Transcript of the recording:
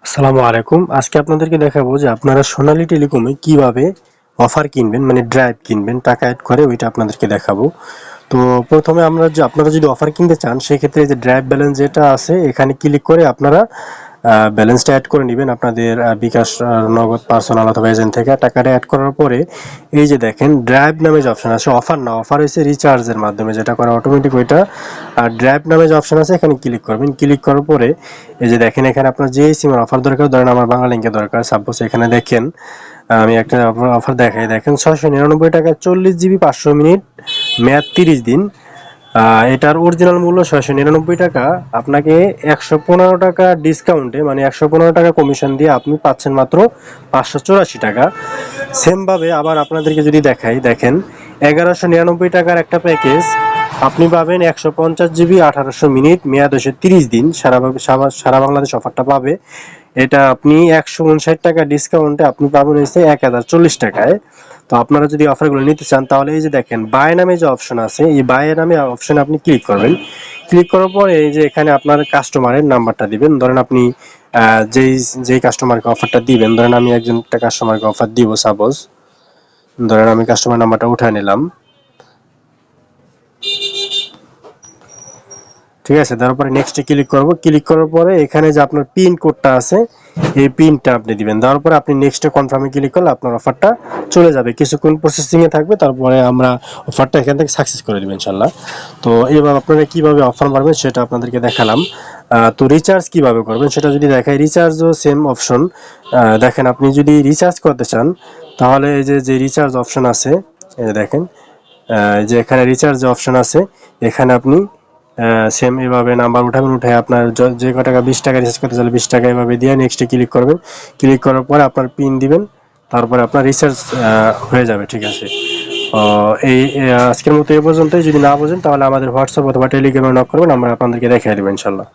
আসসালামু আলাইকুম। আজকে আপনাদেরকে দেখাবো যে আপনারা সোনালী টেলিকমে কিভাবে অফার কিনবেন, মানে ড্রাইভ কিনবেন টাকা অ্যাড করে, ওইটা আপনাদেরকে দেখাবো। তো প্রথমে আপনারা যদি অফার কিনতে চান, সেক্ষেত্রে যে ড্রাইভ ব্যালেন্স যেটা আছে এখানে ক্লিক করে আপনারা ব্যালেন্সটা অ্যাড করে নেবেন আপনাদের বিকাশ, নগদ, পার্সোনাল অথবা এজেন্ট থেকে টাকাটা অ্যাড করার পরে এই যে দেখেন ড্রাইভ নামে যে অপশন আছে, অফার না, অফার হচ্ছে রিচার্জের মাধ্যমে যেটা করা অটোমেটিক ওইটা। আর ড্রাইভ নামে যে অপশন আছে এখানে ক্লিক করবেন। ক্লিক করার পরে এই যে দেখেন এখানে আপনার যে সিমের অফার দরকার, ধরেন আমার বাংলালিংকের দরকার, সাপোজ এখানে দেখেন আমি একটা অফার দেখাই। দেখেন 699 টাকা 40 জিবি 500 মিনিট, মেয়াদ 30 দিন। এটার অরিজিনাল মূল্য 699 টাকা। আপনাকে 115 টাকা ডিসকাউন্টে, মানে 115 টাকা কমিশন দিয়ে আপনি পাচ্ছেন মাত্র 584 টাকা। সেমভাবে আবার আপনাদেরকে যদি দেখাই, দেখেন 1199 টাকার একটা প্যাকেজ আপনি পাবেন 150 জিবি 1800 মিনিট, মেয়াদ হচ্ছে 30 দিন। সারা বাংলাদেশ অফারটা পাবে। এটা আপনি 159 টাকা ডিসকাউন্টে আপনি পাবেন হচ্ছে 1040 টাকায়। তো আপনারা যদি অফারগুলো নিতে চান তাহলে এই যে দেখেন বাই নামে যে অপশন আছে, এই বাই নামে অপশনে আপনি ক্লিক করবেন। ক্লিক করার পরে এই যে এখানে আপনার কাস্টমারের নাম্বারটা দিবেন। ধরেন আপনি যেই কাস্টমারকে অফারটা দিবেন, ধরেন আমি একটা কাস্টমারকে অফার দিব, সাপোজ ধরেন আমি কাস্টমার নাম্বারটা উঠায় নিলাম। ঠিক আছে, তারপরে নেক্সটে ক্লিক করব। ক্লিক করার পরে এখানে যে আপনার পিন কোডটা আছে এই পিনটা আপনি দিবেন। দেওয়ার পরে আপনি নেক্সটে কনফার্মে ক্লিক করলে আপনার অফারটা চলে যাবে, কিছুক্ষণ প্রসেসিং এ থাকবে, তারপরে আমরা অফারটা এখান থেকে সাকসেস করে দেব ইনশাআল্লাহ। তো এবার আপনারা কিভাবে অফার মারবেন সেটা আপনাদেরকে দেখালাম। তো রিচার্জ কিভাবে করবেন সেটা যদি দেখাই, রিচার্জও সেম অপশন। দেখেন আপনি যদি রিচার্জ করতে চান তাহলে এই যে রিচার্জ অপশন আছে, এই যে দেখেন যে এখানে রিচার্জ অপশন আছে, এখানে আপনি সেম এভাবে নাম্বার উঠাবেন। উঠে আপনার যে ক টাকা 20 টাকা রিচার্জ করতে চাইলে 20 টাকা এভাবে দিয়ে নেক্সটে ক্লিক করবেন। ক্লিক করার পরে আপনার পিন দিবেন, তারপরে আপনার রিচার্জ হয়ে যাবে। ঠিক আছে, এই আজকের মতো এই পর্যন্তই। যদি না বোঝেন তাহলে আমাদের হোয়াটসঅ্যাপ অথবা টেলিগ্রামে নক করবেন, আমরা আপনাদেরকে দেখিয়ে দেবো ইনশাল্লাহ।